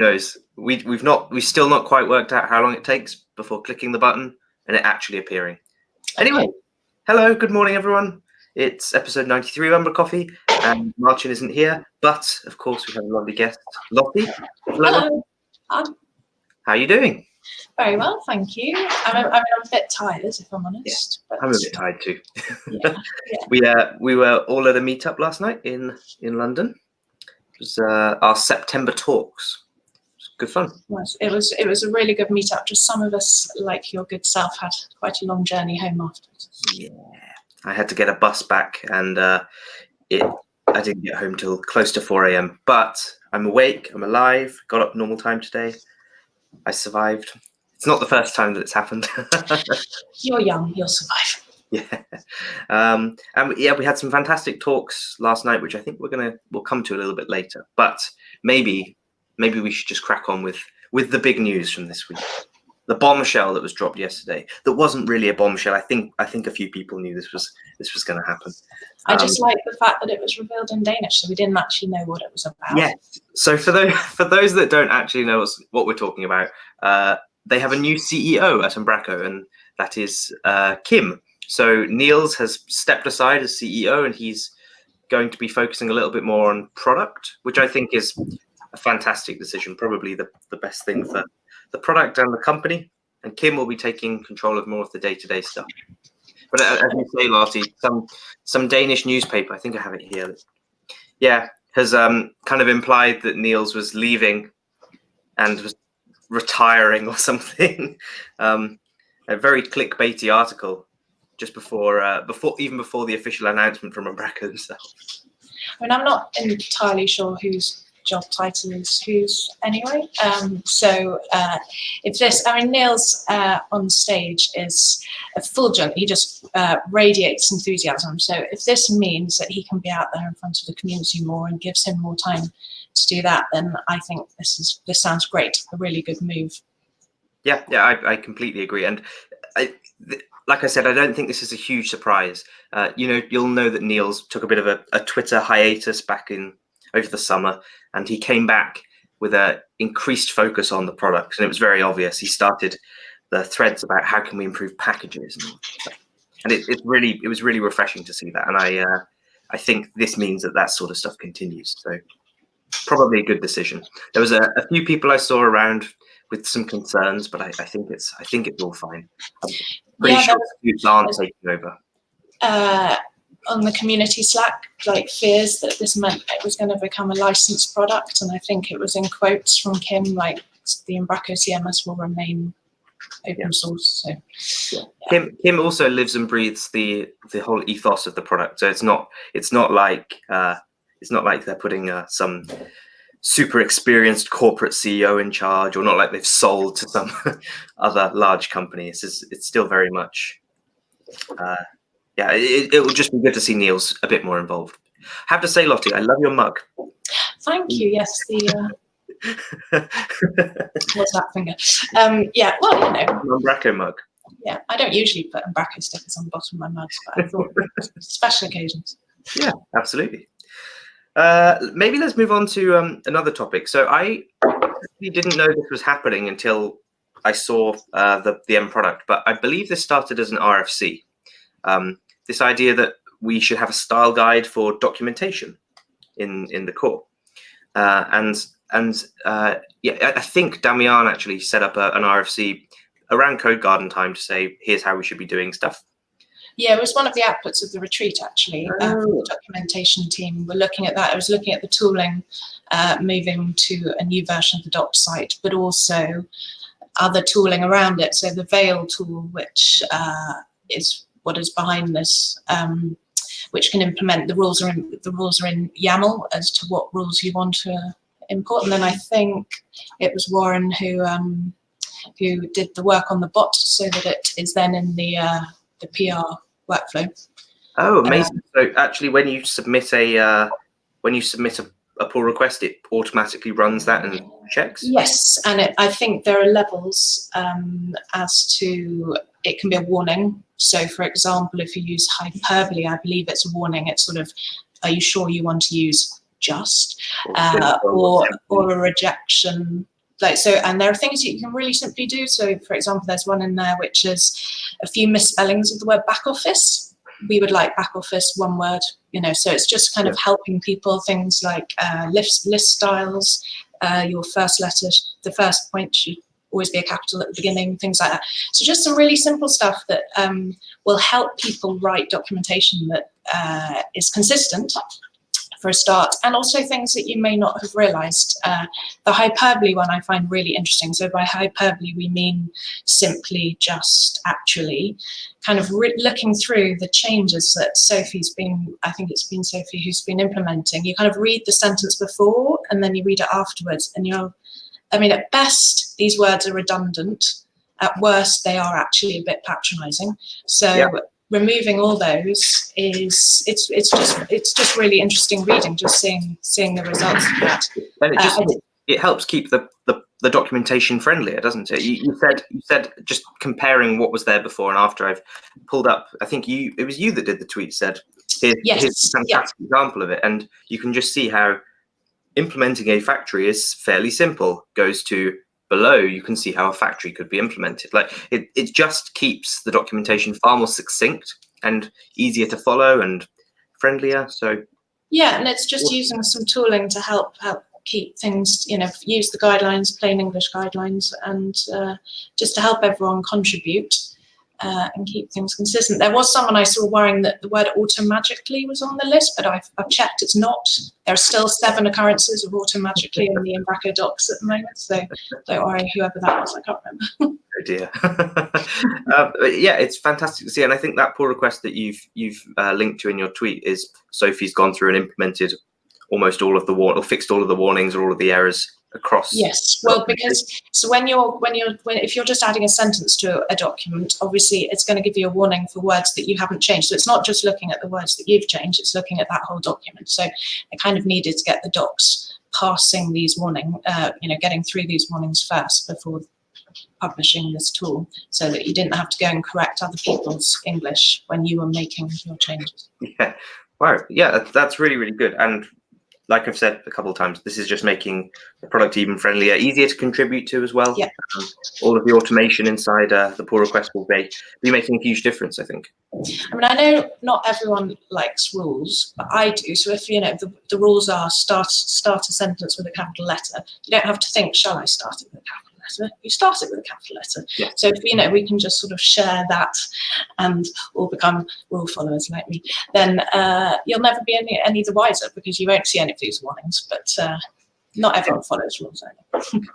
knows? We've still not quite worked out how long it takes before clicking the button and it actually appearing. Anyway, hello, good morning, everyone. It's episode 93 of umbraCoffee, and Marcin isn't here, but of course we have a lovely guest, Lotte. Hello. How are you doing? Very well, thank you. I'm a bit tired, if I'm honest. Yeah, I'm a bit tired too. Yeah. We were all at a meetup last night in London. It was our September talks. It was good fun. It was a really good meetup. Just some of us, like your good self, had quite a long journey home afterwards. Yeah, I had to get a bus back, and I didn't get home till close to 4 a.m. But I'm awake. I'm alive. Got up normal time today. I survived. It's not the first time that it's happened. You're young. You'll survive. Yeah. And yeah, we had some fantastic talks last night, which I think we'll come to a little bit later. But maybe we should just crack on with the big news from this week. The bombshell that was dropped yesterday. That wasn't really a bombshell. I think a few people knew this was going to happen. I just like the fact that it was revealed in Danish, so we didn't actually know what it was about. Yes. So for those that don't actually know what we're talking about, they have a new CEO at Umbraco, and that is Kim. So Niels has stepped aside as CEO, and he's going to be focusing a little bit more on product, which I think is a fantastic decision. Probably the best thing for the product and the company. And Kim will be taking control of more of the day-to-day stuff. But as you say, Lotte, some Danish newspaper, I think I have it here, has kind of implied that Niels was leaving and was retiring or something. A very clickbaity article just before the official announcement from Umbraco themselves. I mean, I'm not entirely sure whose job title is whose anyway. If this, I mean, Niels on stage is effulgent. He just radiates enthusiasm. So if this means that he can be out there in front of the community more and gives him more time to do that, then I think this sounds great. A really good move. Yeah, I completely agree. And like I said, I don't think this is a huge surprise. You'll know that Niels took a bit of a Twitter hiatus back over the summer, and he came back with a increased focus on the product, and it was very obvious. He started the threads about how can we improve packages, and it was really refreshing to see that. And I think this means that sort of stuff continues. So probably a good decision. There was a few people I saw around with some concerns, but I think it's all fine. I'm pretty sure people aren't taking over. On the community Slack, like fears that this meant it was going to become a licensed product, and I think it was in quotes from Kim, like the Umbraco CMS will remain open source. So yeah. Kim also lives and breathes the whole ethos of the product. So it's not like they're putting some super experienced corporate CEO in charge, or not like they've sold to some other large company. It's still very much. It would just be good to see Niels a bit more involved. I have to say, Lotte, I love your mug. Thank you. Yes, what's that finger? Yeah, well, Umbraco mug. Yeah, I don't usually put Umbraco stickers on the bottom of my mugs, but I thought special occasions. Yeah, absolutely. Maybe let's move on to another topic. So I didn't know this was happening until I saw the end product, but I believe this started as an RFC. This idea that we should have a style guide for documentation in the core, I think Damian actually set up an RFC around Code Garden time to say, here's how we should be doing stuff. Yeah, it was one of the outputs of the retreat, actually. The documentation team were looking at that. I was looking at the tooling, moving to a new version of the doc site, but also other tooling around it. So the Veil tool, which is what is behind this, which can implement the rules are in YAML as to what rules you want to import. And then I think it was Warren who did the work on the bot so that it is then in the PR workflow. Oh, amazing! So actually, when you submit a pull request, it automatically runs that and checks? Yes, and I think there are levels as to, it can be a warning. So for example, if you use hyperbole, I believe it's a warning. It's sort of, are you sure you want to use just, Or or a rejection. Like, so, and there are things that you can really simply do. So, for example, there's one in there which is a few misspellings of the word back office. We would like back office, one word, you know, so it's just kind of helping people, things like list styles, your first letter, the first point should always be a capital at the beginning, things like that. So just some really simple stuff that will help people write documentation that is consistent, for a start, and also things that you may not have realized. The hyperbole one I find really interesting. So by hyperbole, we mean simply, just, actually, kind of looking through the changes that Sophie's been, I think it's been Sophie who's been implementing. You kind of read the sentence before and then you read it afterwards, and you're, I mean, at best, these words are redundant. At worst, they are actually a bit patronizing. So removing all those is it's just really interesting reading, just seeing the results of that. And it helps keep the documentation friendlier, doesn't it? You said just comparing what was there before and after. I've pulled up, I think it was you that did the tweet, said here's a fantastic example of it, and you can just see how implementing a factory is fairly simple. Goes to below, you can see how a factory could be implemented. Like it just keeps the documentation far more succinct and easier to follow and friendlier. So yeah, and it's just using some tooling to help keep things, you know, use the guidelines, plain English guidelines, and just to help everyone contribute and keep things consistent. There was someone I saw worrying that the word automagically was on the list, but I've checked, it's not. There are still 7 occurrences of automagically in the Umbraco docs at the moment, so don't worry, whoever that was, I can't remember. Oh dear. Yeah, it's fantastic to see, and I think that pull request that you've linked to in your tweet is Sophie's gone through and implemented almost all of the or fixed all of the warnings or all of the errors across. Yes, well, because so if you're just adding a sentence to a document, obviously it's going to give you a warning for words that you haven't changed. So it's not just looking at the words that you've changed, it's looking at that whole document. So I kind of needed to get the docs passing these getting through these warnings first before publishing this tool, so that you didn't have to go and correct other people's English when you were making your changes. Yeah, wow, yeah, that's really, really good. And like I've said a couple of times, this is just making the product even friendlier, easier to contribute to as well. Yeah. All of the automation inside the pull request will be making a huge difference, I think. I mean, I know not everyone likes rules, but I do. So if, you know, the rules are start a sentence with a capital letter, you don't have to think, shall I start it with a capital letter? You start it with a capital letter. Yeah. So if, you know, we can just sort of share that and all become rule followers like me, then you'll never be any the wiser, because you won't see any of these warnings. But not everyone follows rules only.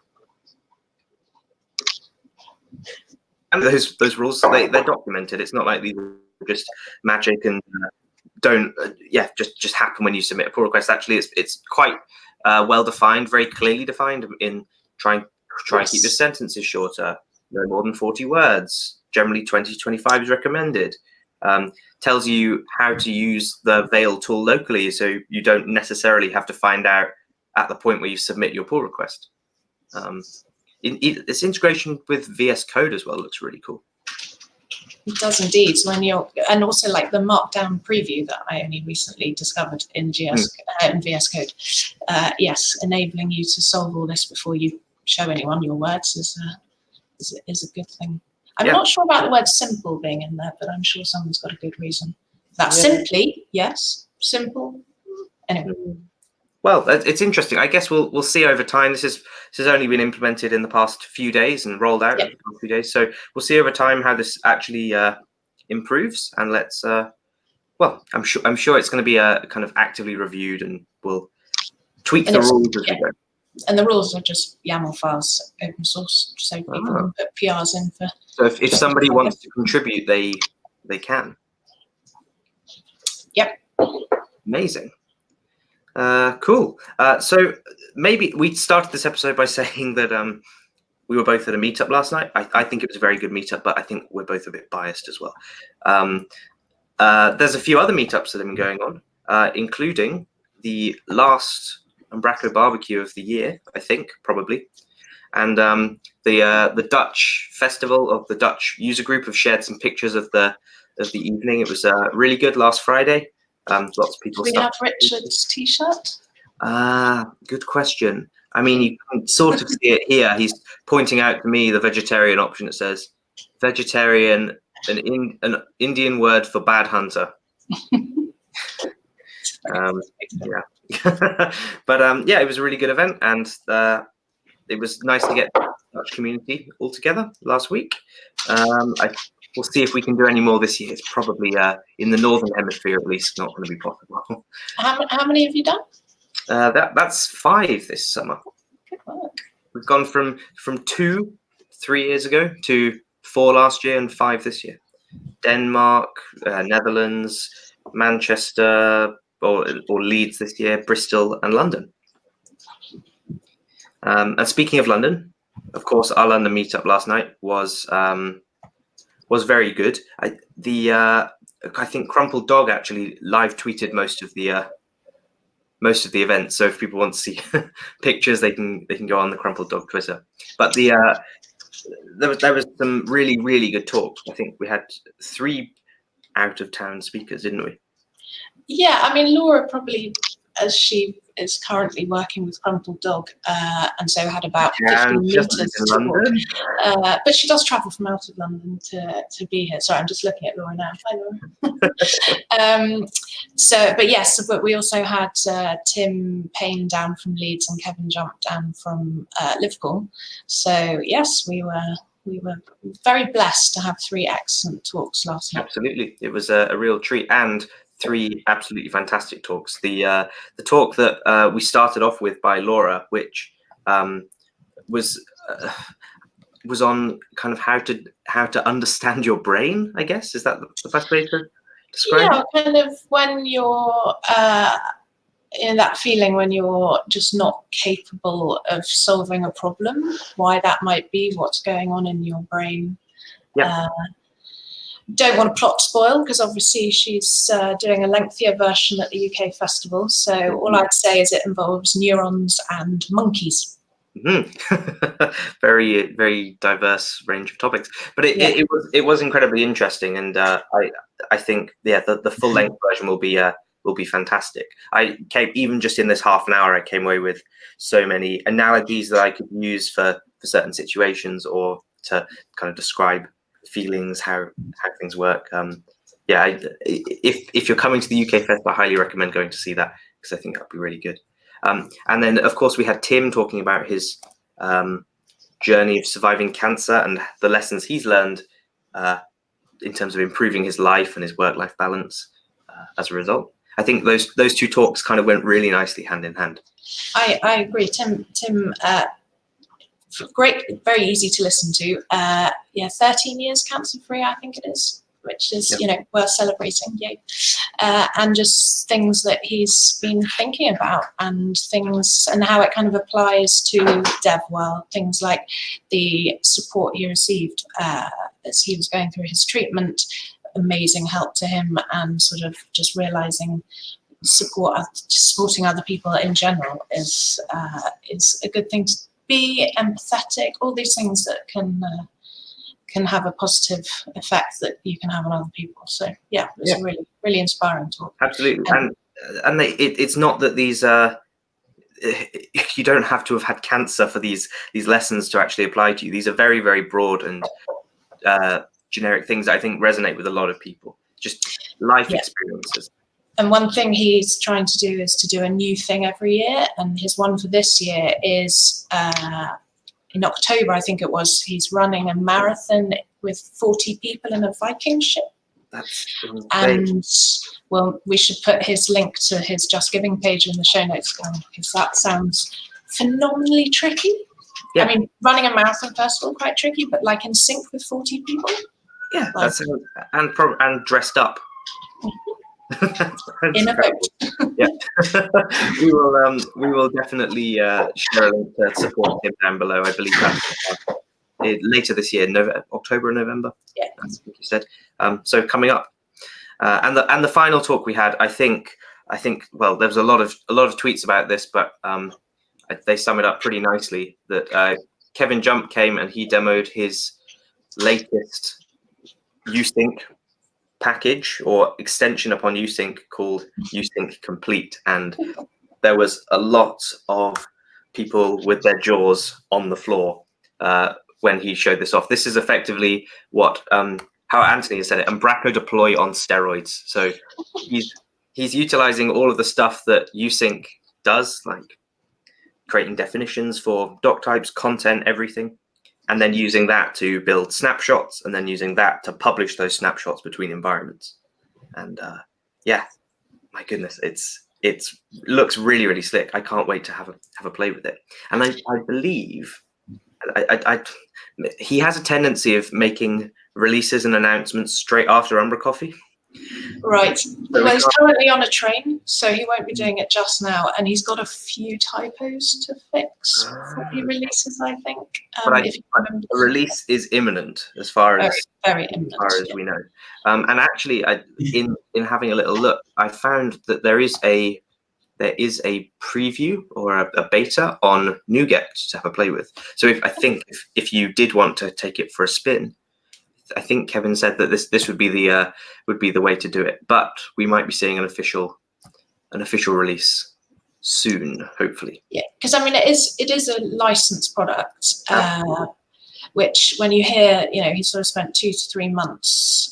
And those rules, they're documented. It's not like these are just magic and don't just happen when you submit a pull request. Actually, it's quite well defined, very clearly defined in try and keep your sentences shorter, no more than 40 words. Generally 20 to 25 is recommended. Tells you how to use the Veil tool locally, so you don't necessarily have to find out at the point where you submit your pull request. This integration with VS Code as well looks really cool. It does indeed. So and also like the Markdown preview that I only recently discovered in VS Code. Yes, enabling you to solve all this before you show anyone your words is a good thing. I'm not sure about the word simple being in there, but I'm sure someone's got a good reason. That simply, yes, simple. Anyway. Well, it's interesting. I guess we'll see over time. This has only been implemented in the past few days and rolled out in the past few days. So we'll see over time how this actually improves. And let's I'm sure it's going to be kind of actively reviewed, and we'll tweak the rules as we go. And the rules are just YAML files, open source, so people can put PRs in for. So if somebody wants to contribute, they can. Yep. Amazing. Cool. So maybe we started this episode by saying that we were both at a meetup last night. I think it was a very good meetup, but I think we're both a bit biased as well. There's a few other meetups that have been going on, including the last Umbraco barbecue of the year, I think, probably. And the Dutch Festival of the Dutch user group have shared some pictures of the evening. It was really good last Friday. Lots of people. Do we have Richard's t-shirt? Good question. I mean, you can sort of see it here. He's pointing out to me the vegetarian option. It says vegetarian, an Indian word for bad hunter. Yeah. But yeah, it was a really good event, and it was nice to get the Dutch community all together last week. We'll see if we can do any more this year. It's probably in the northern hemisphere at least not going to be possible. How many have you done? That's 5 this summer. Good work. We've gone from 2 3 years ago to 4 last year and 5 this year. Denmark, Netherlands, Manchester, or Leeds this year, Bristol and London. And speaking of London, of course, our London meetup last night was very good. I think Crumpled Dog actually live tweeted most of the event. So if people want to see pictures, they can go on the Crumpled Dog Twitter. But there was some really, really good talks. I think we had 3 out of town speakers, didn't we? Yeah, I mean, Laura probably, as she is currently working with Crumpled Dog, and so had about 15 meters to London. walk. But she does travel from out of London to be here. Sorry, I'm just looking at Laura now. Hi, Laura. But yes, but we also had Tim Payne down from Leeds and Kevin Jump down from Liverpool. So yes, we were very blessed to have 3 excellent talks last night. Absolutely, it was a real treat, and 3 absolutely fantastic talks. The talk that we started off with by Laura, which was on kind of how to understand your brain, I guess. Is that the best way to describe it? Yeah, kind of when you're in that feeling when you're just not capable of solving a problem, why that might be, what's going on in your brain. Yeah. Don't want to plot spoil, because obviously she's doing a lengthier version at the UK Festival. So all I'd say is it involves neurons and monkeys. Mm-hmm. Very, very diverse range of topics, but it was incredibly interesting, and I think the full length version will be fantastic. I came, even just in this half an hour, I came away with so many analogies that I could use for certain situations, or to kind of describe feelings, how things work. If you're coming to the UK Fest, I highly recommend going to see that, because I think that'd be really good. And then of course we had Tim talking about his journey of surviving cancer and the lessons he's learned in terms of improving his life and his work-life balance as a result. I think those 2 talks kind of went really nicely hand in hand. I agree. Tim great, very easy to listen to. 13 years cancer free, I think it is, which is worth celebrating. Yay. And just things that he's been thinking about, and how it kind of applies to DevWell. Things like the support he received as he was going through his treatment, amazing help to him, and sort of just realizing supporting other people in general is a good thing to be empathetic, all these things that can have a positive effect that you can have on other people. So yeah, it was a really, really inspiring talk. Absolutely. And it's not that these you don't have to have had cancer for these lessons to actually apply to you. These are very, very broad and generic things that I think resonate with a lot of people, just life experiences. And one thing he's trying to do is to do a new thing every year. And his one for this year is in October, I think it was, he's running a marathon with 40 people in a Viking ship. That's insane. And well, we should put his link to his Just Giving page in the show notes, because that sounds phenomenally tricky. Yeah. I mean, running a marathon, first of all, quite tricky, but like in sync with 40 people. Yeah, that's and dressed up. In a boat. Yeah. we will definitely share a link to support him down below. I believe that's later this year, October or November. Yeah, that's what you said. So coming up, and the final talk we had, I think well, there was a lot of tweets about this, but they sum it up pretty nicely. That Kevin Jump came and he demoed his latest Usync package or extension upon Usync called Usync Complete, and there was a lot of people with their jaws on the floor when he showed this off. This is effectively what how Anthony has said it, Umbraco deploy on steroids. So he's utilizing all of the stuff that USync does, like creating definitions for doc types, content, everything, and then using that to build snapshots, and then using that to publish those snapshots between environments. And yeah, my goodness, it looks really, really slick. I can't wait to have a play with it. And I believe he has a tendency of making releases and announcements straight after UmbraCoffee. Right. Well, he's currently on a train, so he won't be doing it just now, and he's got a few typos to fix before he releases, I think. The release is imminent, as far as very imminent, we know. And actually, in having a little look, I found that there is a preview or a beta on NuGet to have a play with. So if you did want to take it for a spin, I think Kevin said that this would be the way to do it. But we might be seeing an official release soon, hopefully. Yeah, because I mean it is a licensed product, which when you hear, he sort of spent 2 to 3 months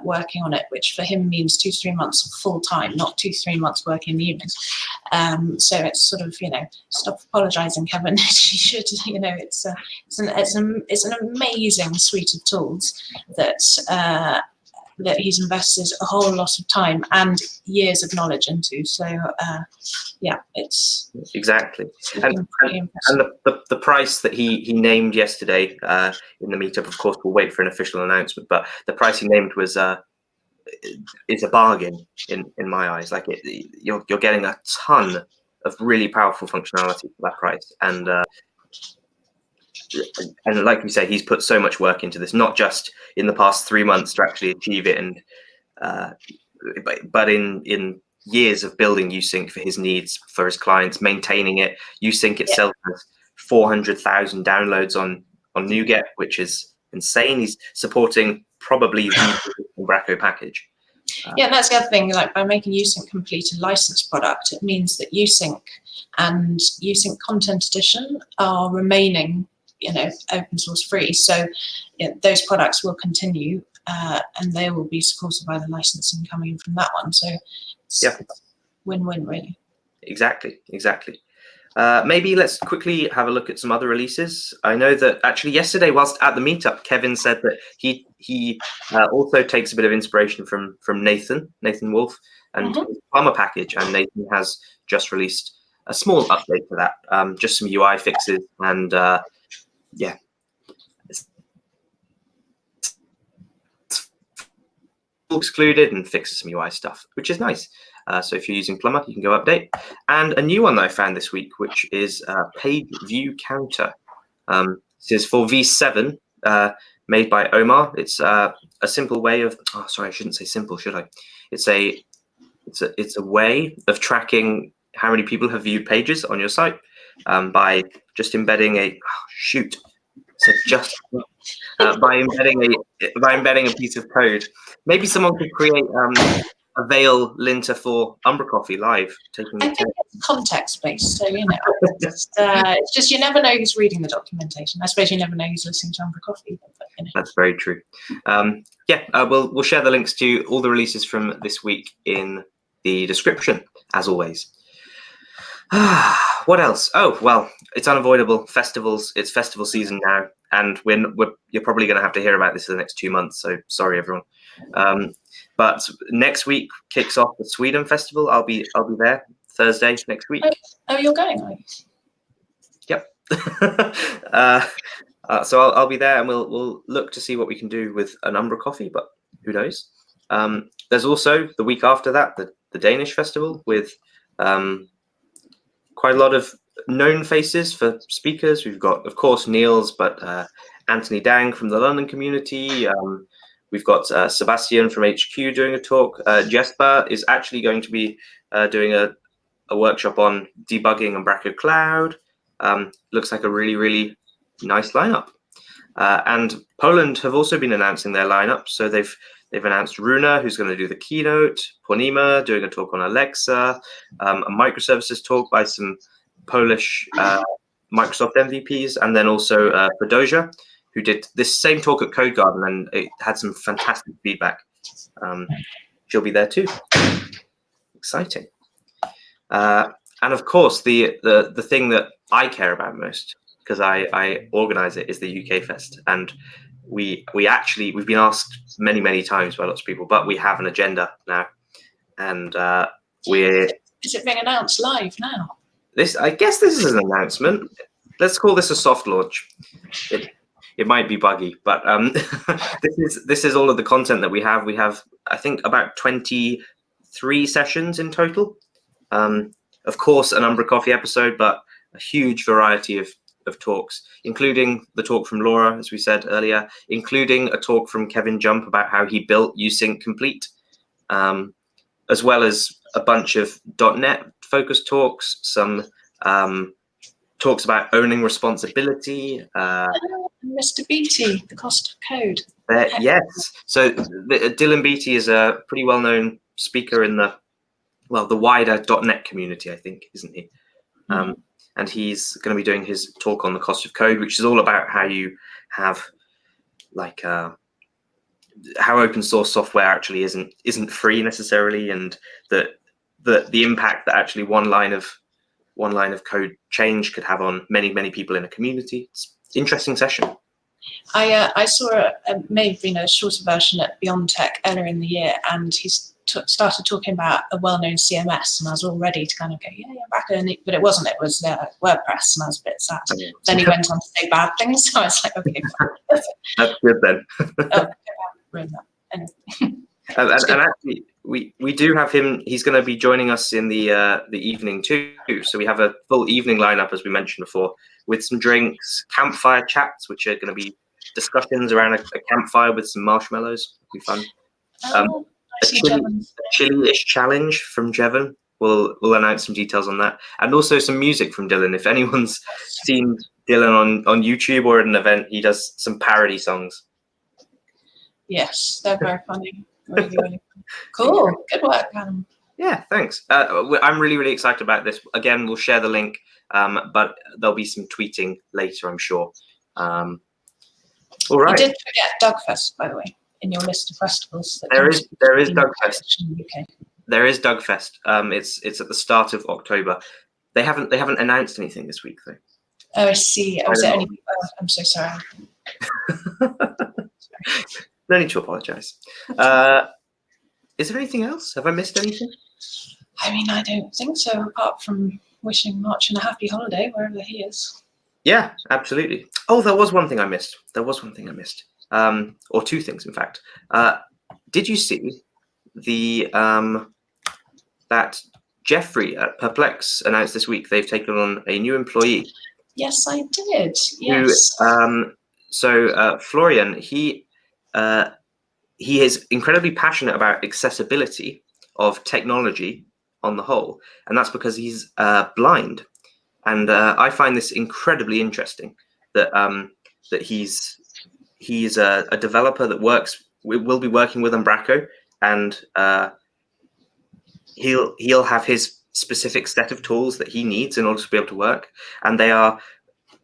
working on it, which for him means 2 to 3 months full time, not 2 to 3 months working in the evenings. So it's sort of, stop apologizing, Kevin. You should, it's an amazing suite of tools that he's invested a whole lot of time and years of knowledge into. So yeah, it's exactly. And the price that he named yesterday in the meetup, of course, we'll wait for an official announcement, but the price he named was is a bargain in my eyes. Like you're getting a ton of really powerful functionality for that price, and like you say, he's put so much work into this, not just in the past 3 months to actually achieve it, and but in years of building USync for his needs, for his clients, maintaining it. USync itself has 400,000 downloads on NuGet, which is insane. He's supporting probably the Umbraco package. Yeah, that's the other thing. Like, by making USync complete a licensed product, it means that USync and USync Content Edition are remaining, open source free. So those products will continue, and they will be supported by the licensing coming in from that one. So it's win-win, really. Exactly. Maybe let's quickly have a look at some other releases. I know that actually yesterday, whilst at the meetup, Kevin said that he also takes a bit of inspiration from Nathan Wolf and his Plumber package, and Nathan has just released a small update to that, just some UI fixes, and excluded and fixes some UI stuff, which is nice. So if you're using Plumber, you can go update. And a new one that I found this week, which is Page View Counter. This is for V7, made by Omar. It's a simple way of, sorry, I shouldn't say simple, should I? It's a way of tracking how many people have viewed pages on your site by just embedding by embedding a piece of code. Maybe someone could create a veil linter for UmbraCoffee live. I think it's context-based, so it's just you never know who's reading the documentation. I suppose you never know who's listening to UmbraCoffee. That's very true. We'll share the links to all the releases from this week in the description, as always. What else? Oh, well, it's unavoidable. Festivals. It's festival season now, and you're probably going to have to hear about this in the next 2 months. So sorry, everyone. But next week kicks off the Sweden Festival. I'll be there Thursday next week. Oh, you're going, are you? Yep. So I'll be there, and we'll look to see what we can do with an UmbraCoffee, but who knows? There's also the week after that the Danish Festival with quite a lot of known faces for speakers. We've got, of course, Niels, but Anthony Dang from the London community. We've got Sebastian from HQ doing a talk. Jesper is actually going to be doing a workshop on debugging Umbraco Cloud. Looks like a really, really nice lineup. And Poland have also been announcing their lineup. So they've They've announced Runa, who's going to do the keynote, Ponima doing a talk on Alexa, a microservices talk by some Polish Microsoft MVPs, and then also Badoja, who did this same talk at Code Garden, and it had some fantastic feedback. She'll be there too. Exciting. And of course, the thing that I care about most, because I organize it, is the UK Fest. And we've been asked many times by lots of people, but we have an agenda now. And Is it being announced live now? I guess this is an announcement. Let's call this a soft launch. It might be buggy, but this is all of the content that we have. We have, I think, about 23 sessions in total. Of course, an umbraCoffee episode, but a huge variety of talks, including the talk from Laura, as we said earlier, including a talk from Kevin Jump about how he built Usync Complete, as well as a bunch of .NET focused talks, some talks about owning responsibility. Mr. Beatty, the cost of code. Yes. So Dylan Beatty is a pretty well-known speaker in the wider .NET community, I think, isn't he? And he's going to be doing his talk on the cost of code, which is all about how you have how open source software actually isn't free necessarily, and the impact that actually one line of code change could have on many people in a community. It's an interesting session. I saw may have been a shorter version at Beyond Tech earlier in the year, and he's started talking about a well-known CMS, and I was all ready to kind of go, back in, but it wasn't. It was WordPress, and I was a bit sad. Then he went on to say bad things, so I was like, okay, fine. That's good then. Anyway. And actually, we do have him. He's going to be joining us in the evening too. So we have a full evening lineup, as we mentioned before, with some drinks, campfire chats, which are going to be discussions around a campfire with some marshmallows. It'll be fun. A chili-ish challenge from Jevon. We'll announce some details on that, and also some music from Dylan. If anyone's seen Dylan on YouTube or at an event, he does some parody songs. Yes, they're very funny. Really, really cool. Good work, Adam. Yeah, thanks. I'm really excited about this. Again, we'll share the link, but there'll be some tweeting later, I'm sure. All right. You did forget Dugfest, by the way, in your list of festivals. There is Dugfest. There is Dugfest. It's at the start of October. They haven't announced anything this week though. Oh, I see. I'm so sorry. No need to apologise. Is there anything else? Have I missed anything? I mean, I don't think so, apart from wishing Marcin a happy holiday wherever he is. Yeah, absolutely. Oh, there was one thing I missed. Or two things, in fact. Did you see that Jeffrey at Perplex announced this week they've taken on a new employee? Yes, I did. Yes. Florian, he is incredibly passionate about accessibility of technology on the whole, and that's because he's blind. And I find this incredibly interesting that he's a developer that will be working with Umbraco, and he'll have his specific set of tools that he needs in order to be able to work, and they are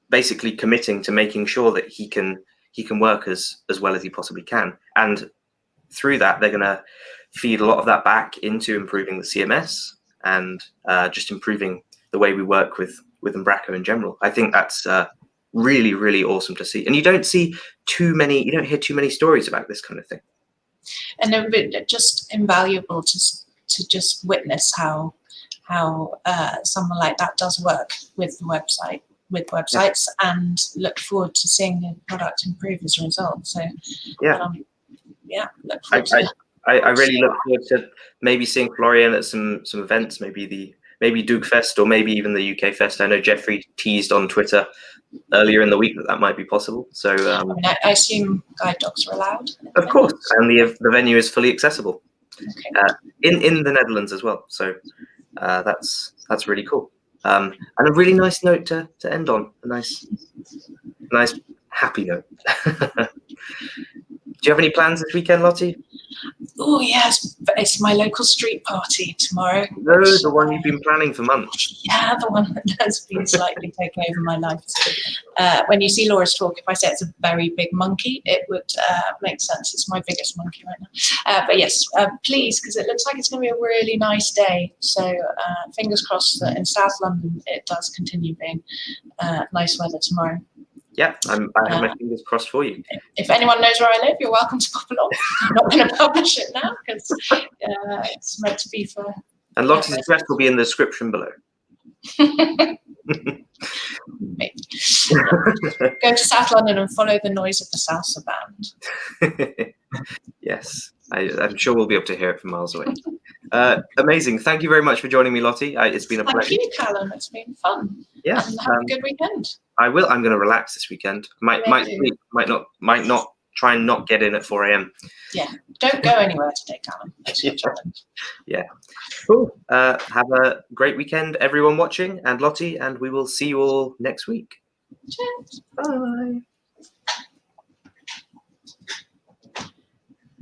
basically committing to making sure that he can work as well as he possibly can. And through that, they're going to feed a lot of that back into improving the CMS and just improving the way we work with Umbraco in general. I think that's really awesome to see. And you don't hear too many stories about this kind of thing. And they're just invaluable to just witness how someone like that does work with websites, and look forward to seeing the product improve as a result. So look forward to that. I really look forward to maybe seeing Florian at some events, maybe Dugfest or maybe even the UK Fest. I know Jeffrey teased on Twitter earlier in the week that might be possible. So I assume guide dogs are allowed. Of course, and the venue is fully accessible. Okay. In the Netherlands as well. So that's really cool. And a really nice note to end on. A nice happy note. Do you have any plans this weekend, Lotte? Oh yes, it's my local street party tomorrow. No, the one you've been planning for months. Yeah, the one that has been slightly taking over my life. When you see Laura's talk, if I say it's a very big monkey, it would make sense. It's my biggest monkey right now. But yes, please, because it looks like it's going to be a really nice day. So fingers crossed that in South London it does continue being nice weather tomorrow. Yeah, I have my fingers crossed for you. If anyone knows where I live, you're welcome to pop along. I'm not going to publish it now because it's meant to be for... And Lotte's address will be in the description below. Go to South London and follow the noise of the salsa band. Yes, I'm sure we'll be able to hear it from miles away. Amazing. Thank you very much for joining me, Lotte. It's been a pleasure. Thank you, Callum. It's been fun. Yeah. And have a good weekend. I will. I'm going to relax this weekend. Might not try and not get in at 4 a.m. Yeah. Don't go anywhere today, Callum. That's your challenge. Yeah. Cool. Have a great weekend, everyone watching, and Lotte, and we will see you all next week. Cheers. Bye.